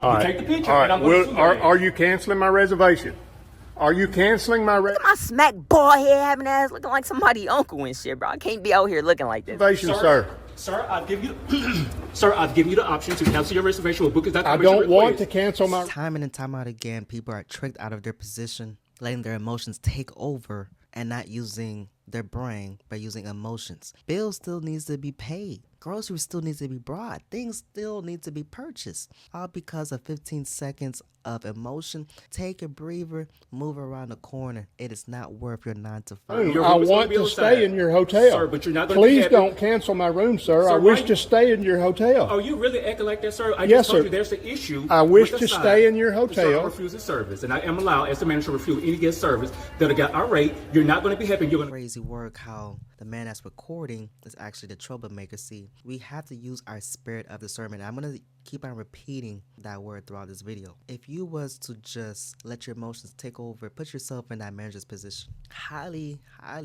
All You right. take the picture, All right. and I'm going to sue your Are ass. you canceling my reservation? Are you canceling my My smack bald head having ass looking like somebody's uncle and shit, bro. I can't be out here looking like this. reservation, sir? Sir, I've given you, sir, I've given you the option to cancel your reservation with Bookings.com. I don't want to cancel my. Time in and time out again, people are tricked out of their position, letting their emotions take over and not using their brain, but using emotions. Bills still needs to be paid. Groceries still needs to be brought. Things still need to be purchased. All because of 15 seconds of emotion. Take a breather, move around the corner. It is not worth your 9 to 5. I want to stay in your hotel. Sir, but you're not going to Please don't cancel my room, sir. I wish to stay in your hotel. Oh, you really acting like that, sir? I Yes, just told sir. you there's an issue. I wish with the to side. stay in your Sir, hotel. I'm refusing service, and I am allowed as the manager to refuse any guest service that got irate. You're not going to be happy. You're going to Crazy work how the man that's recording is actually the troublemaker. See, we have to use our spirit of discernment. I'm going to keep on repeating that word throughout this video. If you was to just let your emotions take over, put yourself in that manager's position. Highly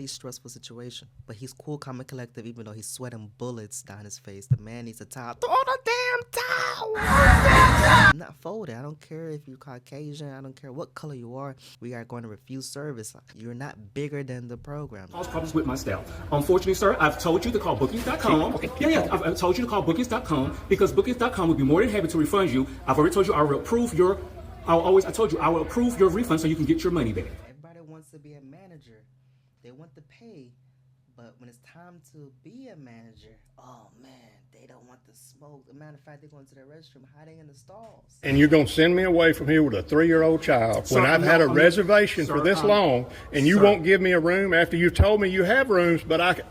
stressful situation. But he's cool, calm, and collective, even though he's sweating bullets down his face. The man needs a towel. Throw the damn towel! I'm not folded. I don't care if you're Caucasian. I don't care what color you are. We are going to refuse service. You're not bigger than the program. cause problems with my staff. Unfortunately, sir, I've told you to call Bookings.com. I've told you to call Bookings.com because Bookings.com would be more than happy to refund you. I've already told you I will approve your. I will approve your refund so you can get your money back. Everybody wants to be a manager. They want to pay. But when it's time to be a manager, oh man, they don't want the smoke. As a matter of fact, they're going to the restroom, hiding in the stalls. And you're going to send me away from here with a 3-year-old child when I've had a reservation for this long, and you won't give me a room after you've told me you have rooms,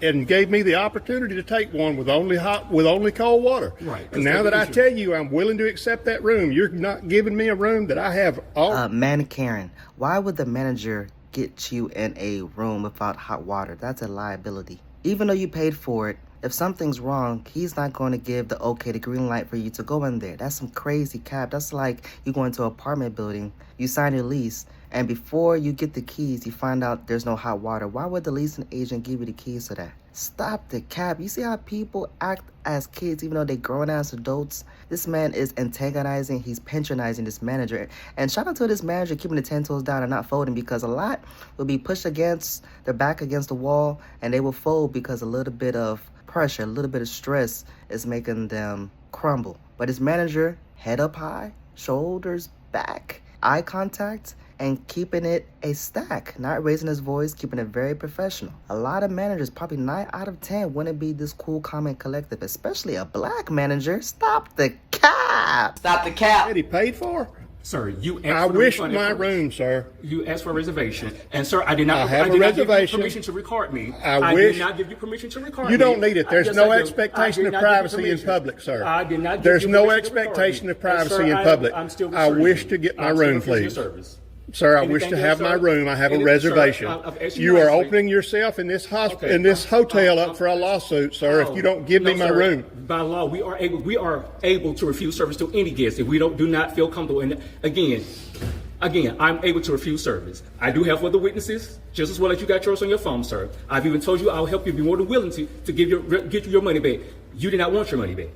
and gave me the opportunity to take one with only cold water. Right. And now that I tell you I'm willing to accept that room, you're not giving me a room that I have all. Man, Karen, why would the manager get you in a room without hot water? That's a liability. Even though you paid for it, if something's wrong, he's not going to give the green light for you to go in there. That's some crazy cap. That's like you go into an apartment building, you sign your lease, and before you get the keys, you find out there's no hot water. Why would the leasing agent give you the keys to that? Stop the cap. You see how people act as kids even though they're grown-ass adults? This man is antagonizing, he's patronizing this manager. And shout out to this manager keeping the 10 toes down and not folding, because a lot will be pushed against their back against the wall and they will fold because a little bit of pressure, a little bit of stress is making them crumble. But his manager, head up high, shoulders back, eye contact, and keeping it a stack, not raising his voice, keeping it very professional. A lot of managers, probably 9 out of 10, wouldn't be this cool, calm, and collective, especially a black manager. Stop the cap! Stop the cap. That he paid for? Sir, you asked I for the wish refund my at first. room, sir. You asked for a reservation, and sir, I did not. I have a did not give you reservation. permission to record me. I did wish- not give you permission to record You me. don't need it. There's Yes, no I do. expectation I of did not give you privacy in permission. public, sir. I did not give There's you no permission to record expectation me. of privacy And, sir, in public. I'm still I refusing. wish to get my I'm still room, refusing your please. service. Sir, I wish to Anything have else, my sir? room. I have a Anything, sir? reservation. I've asked You are nicely. opening yourself in this Okay. in this hotel up for a lawsuit, sir, if you don't give me No, my sir. room. By law, we are able to refuse service to any guest if we do not feel comfortable. And again, I'm able to refuse service. I do have other witnesses, just as well as you got yours on your phone, sir. I've even told you I'll help you, be more than willing to get you your money back. You did not want your money back.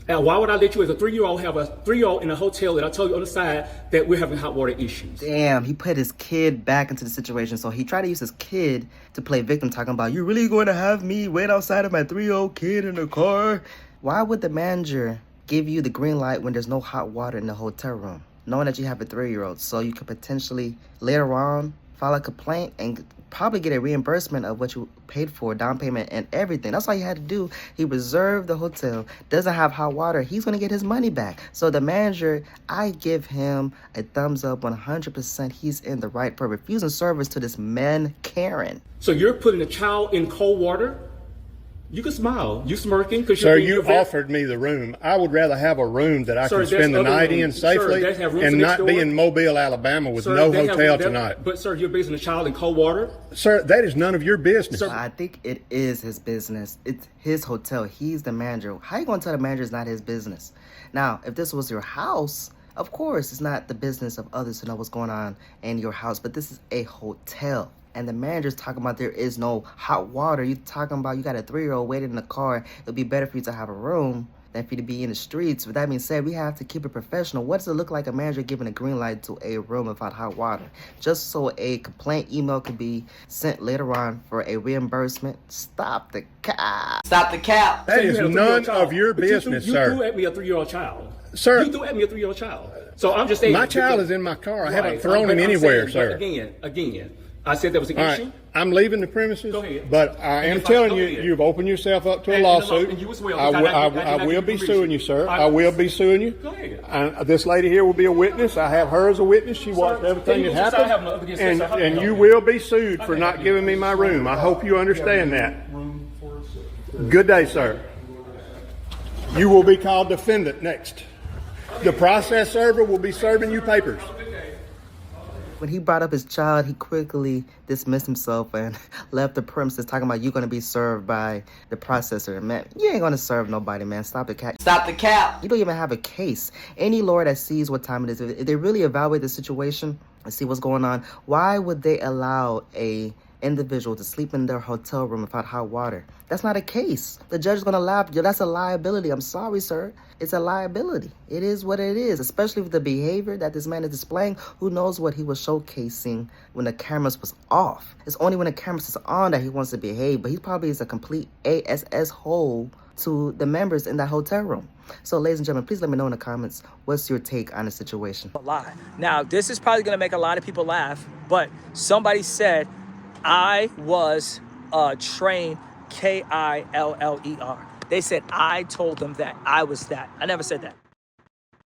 Now, why would I let you as a 3-year-old have a 3-year-old in a hotel that I told you on the side that we're having hot water issues? Damn, he put his kid back into the situation. So he tried to use his kid to play victim, talking about, you really going to have me wait outside of my 3-year-old kid in the car? Why would the manager give you the green light when there's no hot water in the hotel room, knowing that you have a 3-year-old? So you could potentially later on file a complaint and probably get a reimbursement of what you paid for, down payment and everything. That's all you had to do. He reserved the hotel, doesn't have hot water. He's going to get his money back. So the manager, I give him a thumbs up 100%. He's in the right for refusing service to this man, Karen. So you're putting a child in cold water? You can smile. You smirking because Sir, you offered me the room. I would rather have a room that I Sir, can spend the there's other night in rooms. safely Sir, they have rooms and next not be door. in Mobile, Alabama with Sir, no they have- hotel that- tonight. But sir, you're basing a child in cold water? Sir, that is none of your business. Sir, I think it is his business. It's his hotel. He's the manager. How you going to tell the manager it's not his business? Now, if this was your house, of course, it's not the business of others to know what's going on in your house, but this is a hotel. And the manager's talking about there is no hot water. You talking about you got a 3-year-old waiting in the car. It'd be better for you to have a room. than for you to be in the streets. With that being said, we have to keep it professional. What does it look like a manager giving a green light to a room without hot water? Just so a complaint email could be sent later on for a reimbursement. Stop the cap. Stop the cap. That You is had a none 3-year-old child. of your But business, you sir. threw at me a 3-year-old child. Sir. You threw at me a 3-year-old child. So I'm just saying. My child is in my car. I haven't Right. thrown But him I'm anywhere, saying, sir. but again, I said there was an All issue. right, I'm leaving the premises, Go ahead. but I And am if telling go you, ahead. you've opened yourself up to a And lawsuit. and you as well, I because will, I did not will give be you suing permission. you, sir. I I will be suing you. Go ahead. And this lady here will be a witness. I have her as a witness. She watched everything you that just have happened. another against this, And, so how can and you you help will be sued for can not help giving me my room. I hope you understand that. Good day, sir. You will be called defendant next. The process server will be serving you papers. When he brought up his child, he quickly dismissed himself and left the premises talking about you going to be served by the processor. Man, you ain't going to serve nobody, man. Stop the cap. Stop the cap. You don't even have a case. Any lawyer that sees what time it is, if they really evaluate the situation and see what's going on, why would they allow a individual to sleep in their hotel room without hot water? That's not a case. The judge is going to laugh. That's a liability. I'm sorry, sir. It's a liability. It is what it is, especially with the behavior that this man is displaying. Who knows what he was showcasing when the cameras was off? It's only when the cameras is on that he wants to behave, but he probably is a complete ASS hole to the members in that hotel room. So, ladies and gentlemen, please let me know in the comments, what's your take on the situation? A lie. Now, this is probably going to make a lot of people laugh, but somebody said I was trained Killer. They said I told them that I was that. I never said that.